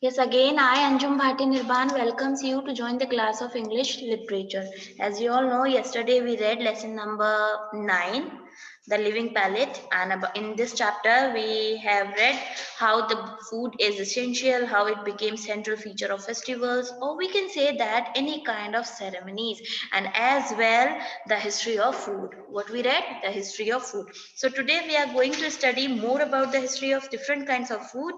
Yes, again, I, Anjum Bhati Nirban, welcomes you to join the class of English Literature. As you all know, yesterday we read lesson number 9, The Living Palate, and in this chapter we have read how the food is essential, how it became central feature of festivals, or we can say that any kind of ceremonies, and as well the history of food. What we read? The history of food. So today we are going to study more about the history of different kinds of food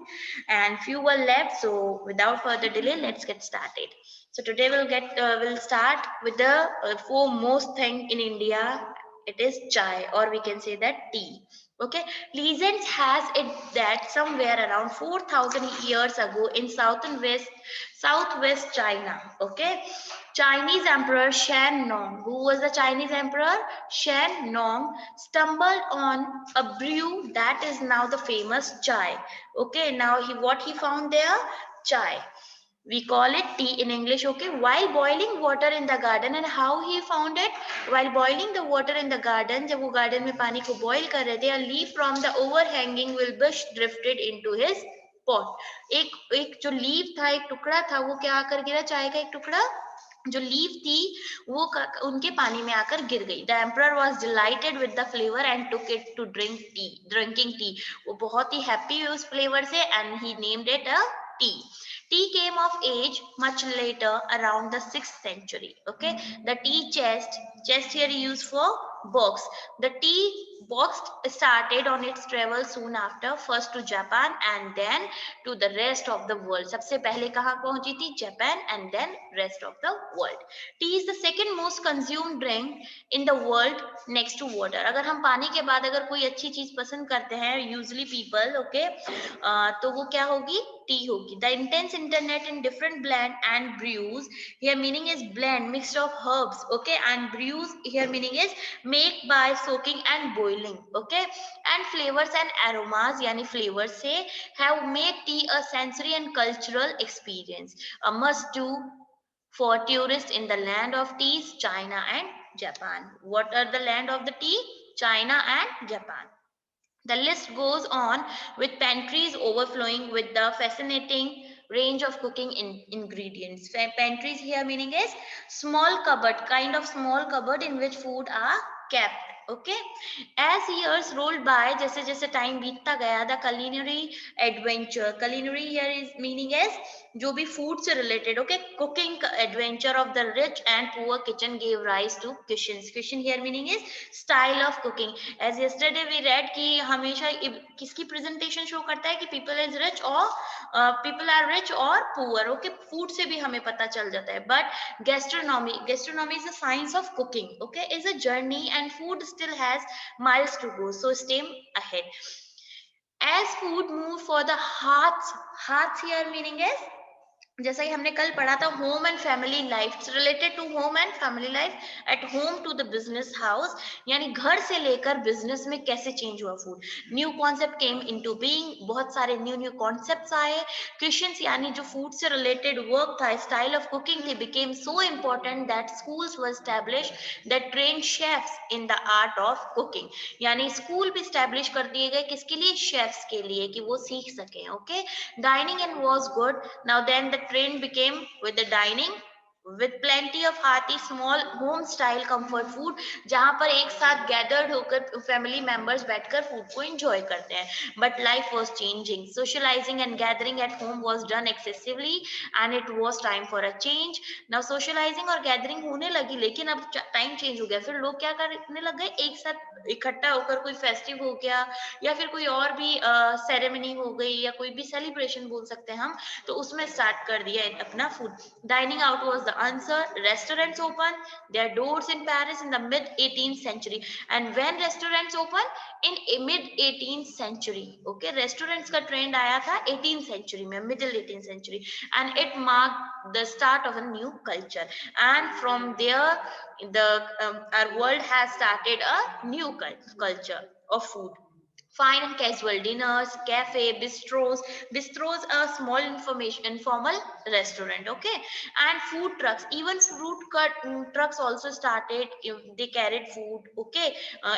and few were left. So without further delay, let's get started. So today we'll start with the foremost thing in India. It is chai, or we can say that tea. Okay, legends has it that somewhere around 4,000 years ago in southwest China. Okay, Chinese Emperor Shan Nong, who was the Chinese Emperor Shan Nong, stumbled on a brew that is now the famous chai. Okay, now what he found there? Chai. We call it tea in English. Okay, while boiling water in the garden, and how he found it? While boiling the water in the garden, जब वो garden में पानी को boil कर रहे थे, a leaf from the overhanging will bush drifted into his pot. एक एक जो leaf था, एक टुकड़ा था, वो क्या आकर गिरा? चाय का एक टुकड़ा जो लीफ थी वो उनके पानी में आकर गिर गई. The emperor was delighted with the flavour and took it to drinking tea. वो बहुत ही हैप्पी हुए उस फ्लेवर से and he named it a tea. Tea came of age much later around the 6th century. Okay, the tea chest here used for box. The tea box started on its travel soon after, first to Japan and then to the rest of the world. सबसे पहले कहाँ पहुंची थी? Japan and then rest of the world. Tea is the second most consumed drink in the world next to water. अगर हम पानी के बाद अगर कोई अच्छी चीज पसंद करते हैं usually people, okay, तो वो क्या होगी? टी होगी. The intense internet in different blend and brews, here meaning is blend mixed of herbs, okay, and brews here meaning is make by soaking and boiling, okay, and flavors and aromas yani flavors say have made tea a sensory and cultural experience, a must do for tourists in the land of teas, China and Japan. What are the land of the tea? China and Japan. The list goes on with pantries overflowing with the fascinating range of cooking ingredients. Pantries here meaning is small cupboard, kind of small cupboard in which food are kept. Okay, as years rolled by, जैसे जैसे time बीतता गया, the culinary adventure, culinary here is meaning is जो भी food से related, okay, cooking adventure of the rich and poor kitchen gave rise to cuisines. Cuisine here meaning is style of cooking. As yesterday we read कि हमेशा किसकी presentation show करता है कि people is rich or people are rich or poor. Okay, food से भी हमें पता चल जाता है. But gastronomy is a science of cooking. Okay, is a journey and food still has miles to go. So stay ahead. As food move for the hearts here meaning is जैसा कि हमने कल पढ़ा था home and family life, related to home and family life. At home to the business house, यानी घर से लेकर बिजनेस में कैसे चेंज हुआ food. New concept came into being, बहुत सारे न्यू न्यू कॉन्सेप्ट्स आए. क्वेश्चंस यानी जो फूड से रिलेटेड वर्क था, स्टाइल ऑफ कुकिंग थी, became so important that schools were establish that train chefs in the art of cooking. यानी school भी स्टैब्लिश कर दिए गए किसके लिए? शेफ्स के लिए, कि वो सीख सकें. Okay, dining and was good. Now then the trend became with the dining with plenty of hearty small home style comfort food, जहां पर एक साथ गैदर्ड होकर फैमिली मेंबर्स बैठकर फूड को एंजॉय करते हैं. But life was changing. Socialising and gathering at home was done excessively and it was time for a change. Now socialising और गैदरिंग होने लगी, लेकिन अब टाइम चेंज हो गया. फिर लोग क्या करने लग गए? एक साथ इकट्ठा होकर कोई फेस्टिव हो गया या फिर कोई और भी सेरेमनी हो गई या कोई भी सेलिब्रेशन बोल सकते हैं हम, तो उसमें स्टार्ट कर दिया अपना food. Dining out was the answer. Restaurants opened their doors in Paris in the mid 18th century. And when restaurants opened? In mid 18th century. Okay, restaurants का trend आया था 18th century में, middle 18th century, and it marked the start of a new culture. And from there, the our world has started a new culture of food. Fine and casual dinners, cafe, bistros. Bistros are small informal restaurant, okay? And food trucks, even fruit cut trucks also started. They carried food, okay,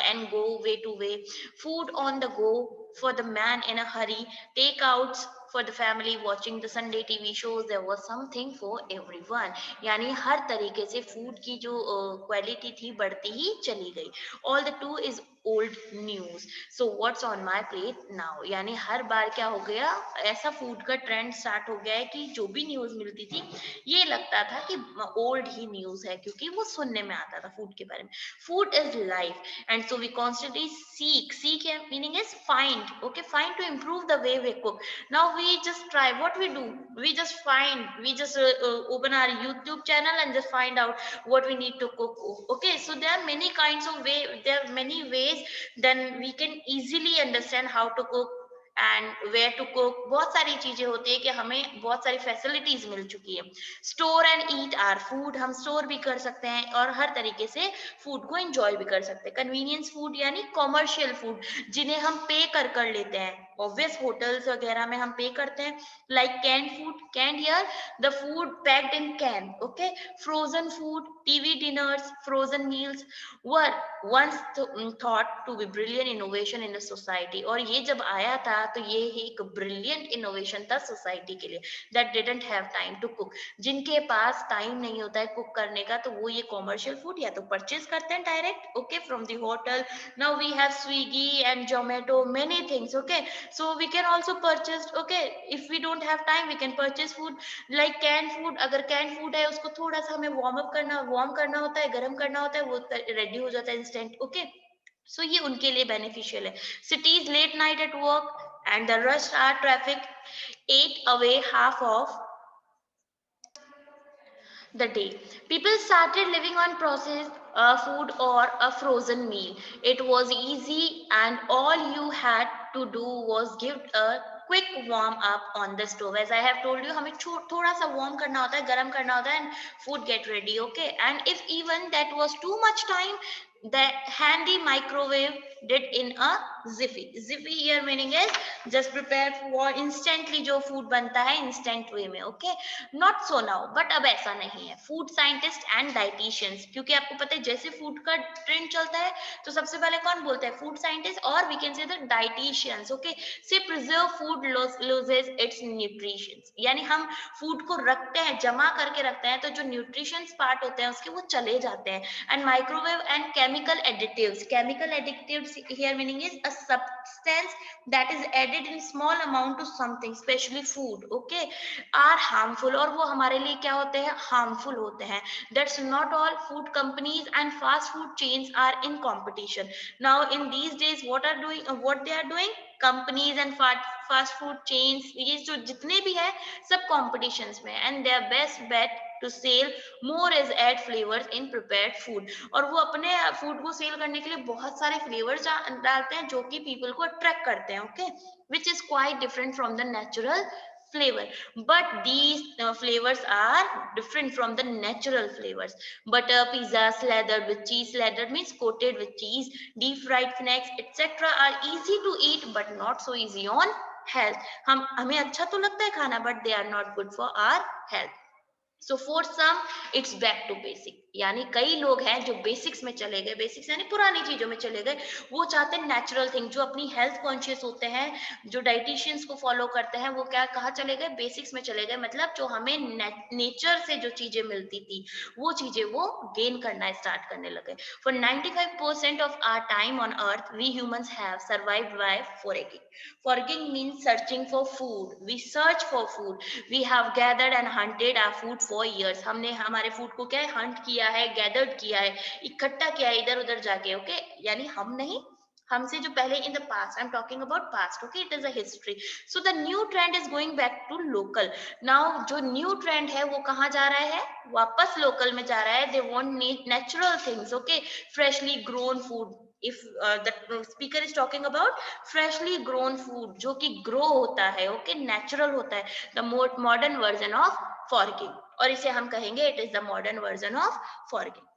and go way to way. Food on the go for the man in a hurry. Takeouts for the family watching the Sunday TV shows. There was something for everyone. यानी हर तरीके से food की जो quality थी बढ़ती ही चली गई. All the two is old news. So what's on my plate now? यानी हर बार क्या हो गया, ऐसा फूड का ट्रेंड स्टार्ट हो गया है कि जो भी न्यूज मिलती थी ये लगता था कि ओल्ड ही न्यूज है, क्योंकि वो सुनने में आता था फूड के बारे में. Food is life, and so we constantly seek meaning is find, okay, find to improve the way we cook. Now we just try, what we do, we just find, we just open our YouTube channel and just find out what we need to cook. Okay, so there are many kinds of way, there are many ways then we can easily understand how to cook and where to cook. बहुत सारी चीजें होती है कि हमें बहुत सारी facilities मिल चुकी है. Store and eat our food, हम स्टोर भी कर सकते हैं और हर तरीके से फूड को एंजॉय भी कर सकते हैं. कन्वीनियंस फूड यानी कॉमर्शियल फूड जिन्हें हम पे कर लेते हैं. ऑब्वियस होटल्स वगैरह में हम पे करते हैं. Like can food, can hear the food packed in can. Okay, frozen food, TV dinners, frozen meals were once thought to be brilliant innovation in the society. और ये जब आया था तो ये एक brilliant innovation था सोसाइटी के लिए. that didn't have time to cook, जिनके पास टाइम नहीं होता है कुक करने का, तो वो ये कॉमर्शियल फूड या तो परचेज करते हैं direct, okay, from the hotel. Now we have Swiggy and Zomato, many things, okay. So we can also purchase, okay, if we don't have time we can purchase food. Like can food, अगर can food है उसको थोड़ा सा हमें warm करना होता है, गर्म करना होता है, वो रेडी हो जाता है इंस्टेंट, ओके. सो ये उनके लिए बेनिफिशियल है. Cities late night at work and the rush hour traffic ate away half of the day. People started living on processed food or a frozen meal. It was easy, and all you had to do was give a quick warm up on the stove. As I have told you, हमें थोड़ा सा warm करना होता है, गर्म करना होता है, and food get ready. Okay, and if even that was too much time, the handy microwave did in a jiffy. Jiffy here meaning is just prepare for instantly जो food बनता है instant way में. Okay, not so now, but अब ऐसा नहीं है. Food scientists and dietitians, क्योंकि आपको पता है जैसे food का trend चलता है तो सबसे पहले कौन बोलता है, food scientists, और we can say the dietitians. Okay, say preserve food loses its nutrition. यानी हम food को रखते हैं, जमा करके रखते हैं, तो जो nutrition part होते हैं उसके वो चले जाते हैं. And microwave and chemical additives here meaning is a substance that is added in small amount to something, especially food, okay, are harmful, और वो हमारे लिए क्या होते हैं, harmful होते हैं. That's not all. Food companies and fast food chains are in competition now. In these days what they are doing, companies and fast food chains, ये जो जितने भी है सब competitions में, and their best bet to sell more is add flavors in prepared food. और वो अपने फूड को सेल करने के लिए बहुत सारे फ्लेवर्स डालते हैं जो कि पीपल को अट्रैक्ट करते हैं, okay, which is quite different from the natural flavor. But these flavors are different from the natural flavors. Butter pizza slathered with cheese, slathered means coated with cheese, deep fried snacks etc are easy to eat but not so easy on health. हमें अच्छा तो लगता है खाना, but they are not good for our health. So for some it's back to basic, यानी कई लोग हैं जो बेसिक्स में चले गए, बेसिक्स यानी पुरानी चीजों में चले गए. वो चाहते हैं नेचुरल थिंग, जो अपनी हेल्थ कॉन्शियस होते हैं, जो डाइटिशियंस को फॉलो करते हैं, वो क्या कहाँ चले गए, बेसिक्स में चले गए. मतलब जो हमें नेचर से जो चीजें मिलती थी वो चीजें वो गेन करना स्टार्ट करने लगे. For 95% of our time on earth we humans have survived by foraging. Foraging means searching for food. We search for food. We have gathered and hunted our food for years. हमने हमारे food को क्या है, Hunt किया है, gathered किया है, इकट्ठा किया है इधर उधर जाके, ओके, यानी हम नहीं, हमसे जो पहले in the past, I am talking about past, okay, it is a history. So the new trend is going back to local. Now जो न्यू ट्रेंड है वो कहाँ जा रहा है, वापस लोकल में जा रहा है. They want natural things, okay, freshly grown food. if the speaker is talking about freshly grown food जो कि grow होता है, okay, natural होता है, the modern version of foraging, और इसे हम कहेंगे it is the modern version of foraging.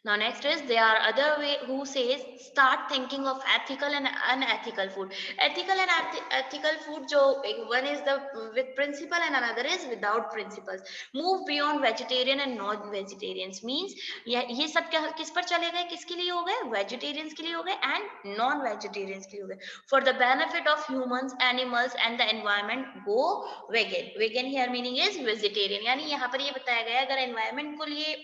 Now next is there are other way who says start thinking of ethical and unethical food. Ethical and ethical food जो one is the with principle and another is without principles. Move beyond vegetarian and non-vegetarians means ये सब किस पर चले गए, किसके लिए हो गए, वेजिटेरियंस के लिए हो गए and non-vegetarians के लिए हो गए. For the benefit of humans, animals and the environment go vegan. Vegan here meaning is vegetarian. यानी यहाँ पर ये बताया गया अगर environment को लिए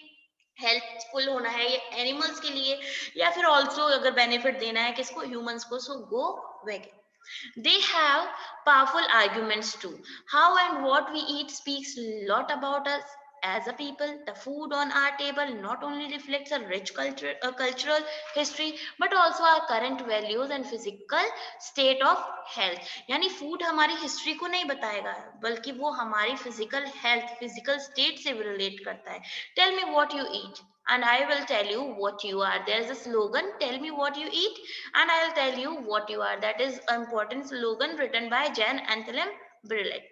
हेल्पफुल होना है ये एनिमल्स के लिए या फिर ऑल्सो अगर बेनिफिट देना है किसको, ह्यूमंस को, सो गो vegan. They have powerful arguments too. How and what we eat speaks a lot about us as a people. The food on our table not only reflects a rich cultural history but also our current values and physical state of health. यानी food हमारी history को नहीं बताएगा बल्कि वो हमारी physical health, physical state से relate करता है. Tell me what you eat and I will tell you what you are. There is a slogan, tell me what you eat and I'll tell you what you are. That is an important slogan written by Jan Anthem Brillet.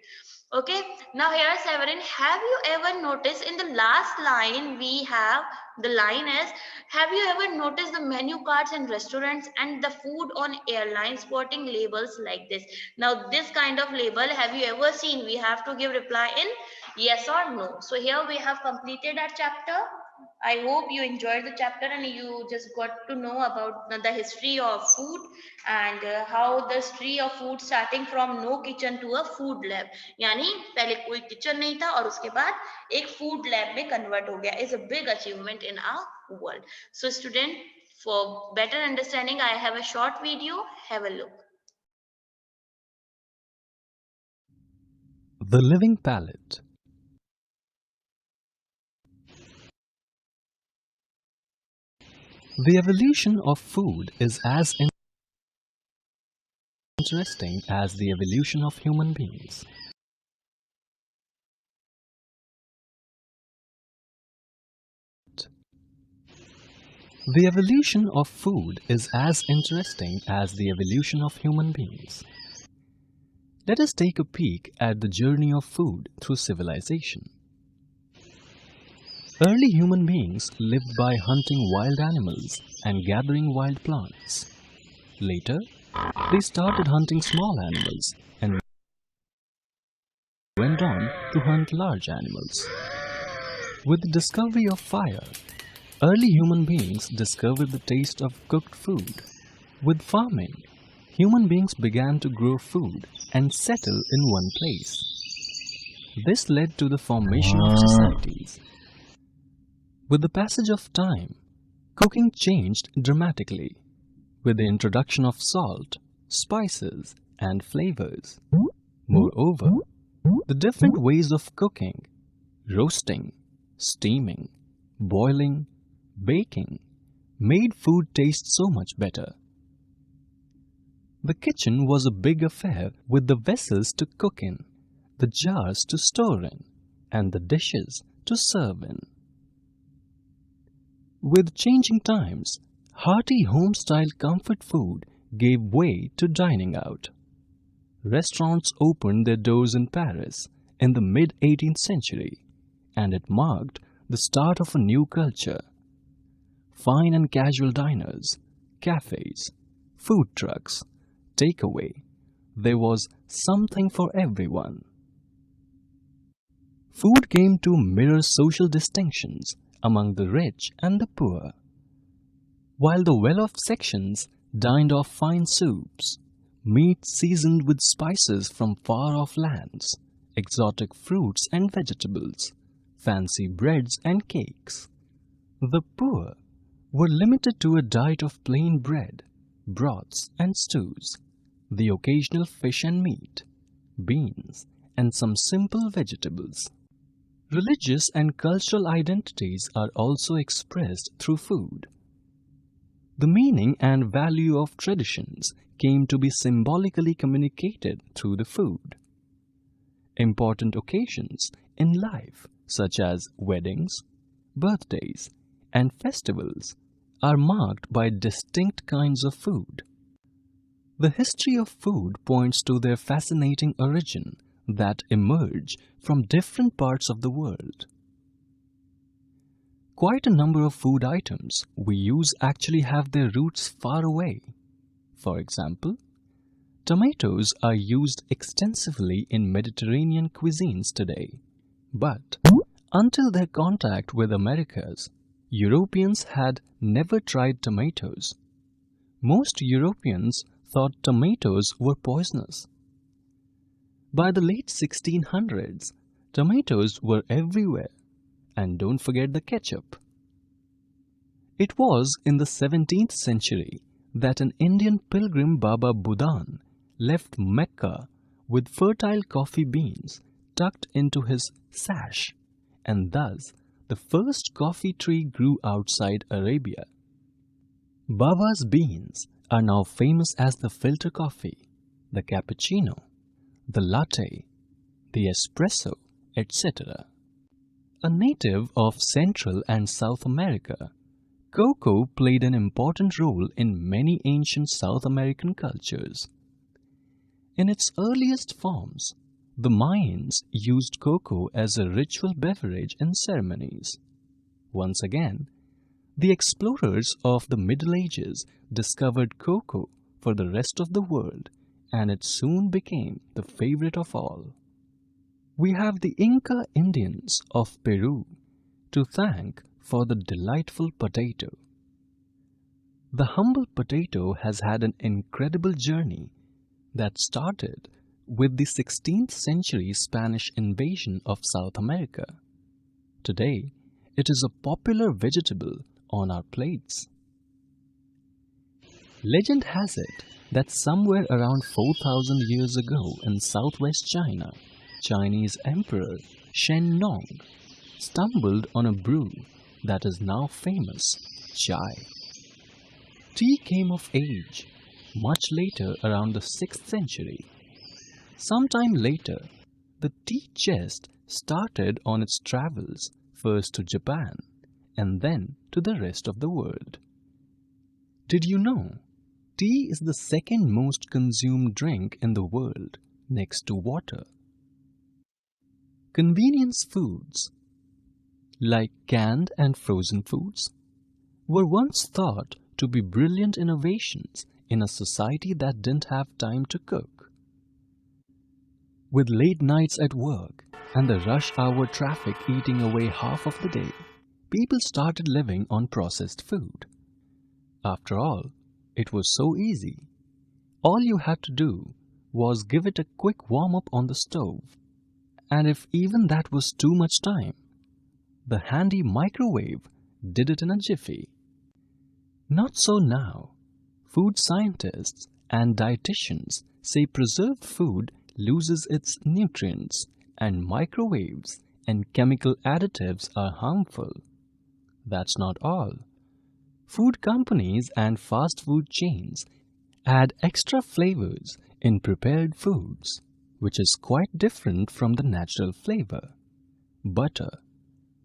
Okay, now here Severin, have you ever noticed in the last line we have the line is, have you ever noticed the menu cards in restaurants and the food on airlines sporting labels like this? Now this kind of label have you ever seen? We have to give reply in yes or no. So here we have completed our chapter. I hope you enjoyed the chapter and you just got to know about the history of food and how the history of food starting from no kitchen to a food lab. यानी पहले कोई kitchen नहीं था और उसके बाद एक food lab में कन्वर्ट हो गया. Is a big achievement in our world. So student, for better understanding, I have a short video. Have a look. The living palate. The evolution of food is as interesting as the evolution of human beings. The evolution of food is as interesting as the evolution of human beings. Let us take a peek at the journey of food through civilization. Early human beings lived by hunting wild animals and gathering wild plants. Later, they started hunting small animals and went on to hunt large animals. With the discovery of fire, early human beings discovered the taste of cooked food. With farming, human beings began to grow food and settle in one place. This led to the formation of societies. With the passage of time, cooking changed dramatically with the introduction of salt, spices, and flavors. Moreover, the different ways of cooking, roasting, steaming, boiling, baking, made food taste so much better. The kitchen was a big affair with the vessels to cook in, the jars to store in, and the dishes to serve in. With changing times, hearty home-style comfort food gave way to dining out. Restaurants opened their doors in Paris in the mid-18th century, and it marked the start of a new culture. Fine and casual diners, cafes, food trucks, takeaway, there was something for everyone. Food came to mirror social distinctions among the rich and the poor. While the well-off sections dined off fine soups, meat seasoned with spices from far-off lands, exotic fruits and vegetables, fancy breads and cakes, the poor were limited to a diet of plain bread, broths and stews, the occasional fish and meat, beans, and some simple vegetables. Religious and cultural identities are also expressed through food. The meaning and value of traditions came to be symbolically communicated through the food. Important occasions in life, such as weddings, birthdays, and festivals, are marked by distinct kinds of food. The history of food points to their fascinating origin that emerge from different parts of the world. Quite a number of food items we use actually have their roots far away. For example, tomatoes are used extensively in Mediterranean cuisines today. But until their contact with Americas, Europeans had never tried tomatoes. Most Europeans thought tomatoes were poisonous. By the late 1600s, tomatoes were everywhere, and don't forget the ketchup. It was in the 17th century that an Indian pilgrim Baba Budan left Mecca with fertile coffee beans tucked into his sash, and thus the first coffee tree grew outside Arabia. Baba's beans are now famous as the filter coffee, the cappuccino, the latte, the espresso, etc. A native of Central and South America, cocoa played an important role in many ancient South American cultures. In its earliest forms, the Mayans used cocoa as a ritual beverage in ceremonies. Once again, the explorers of the Middle Ages discovered cocoa for the rest of the world, and it soon became the favorite of all. We have the Inca Indians of Peru to thank for the delightful potato. The humble potato has had an incredible journey that started with the 16th century Spanish invasion of South America. Today, it is a popular vegetable on our plates. Legend has it that somewhere around 4,000 years ago in southwest China, Chinese Emperor Shen Nong stumbled on a brew that is now famous, chai. Tea came of age much later, around the 6th century. Sometime later, the tea chest started on its travels first to Japan and then to the rest of the world. Did you know tea is the second most consumed drink in the world next to water? Convenience foods, like canned and frozen foods, were once thought to be brilliant innovations in a society that didn't have time to cook. With late nights at work and the rush hour traffic eating away half of the day, people started living on processed food. After all, it was so easy. All you had to do was give it a quick warm-up on the stove. And if even that was too much time, the handy microwave did it in a jiffy. Not so now. Food scientists and dietitians say preserved food loses its nutrients, and microwaves and chemical additives are harmful. That's not all. Food companies and fast food chains add extra flavors in prepared foods, which is quite different from the natural flavor. Butter,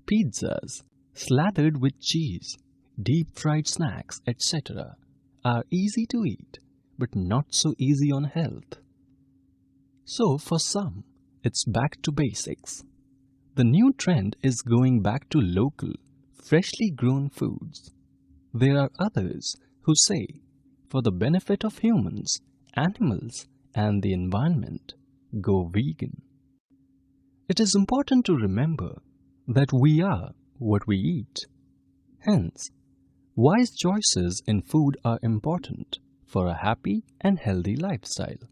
pizzas, slathered with cheese, deep-fried snacks, etc. are easy to eat, but not so easy on health. So for some, it's back to basics. The new trend is going back to local, freshly grown foods. There are others who say, for the benefit of humans, animals, and the environment, go vegan. It is important to remember that we are what we eat. Hence, wise choices in food are important for a happy and healthy lifestyle.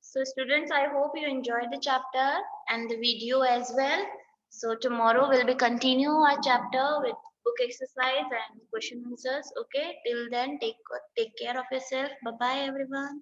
So students, I hope you enjoyed the chapter and the video as well. So tomorrow we'll be continue our chapter with book exercise and question answers. Okay, till then take care of yourself. Bye bye everyone.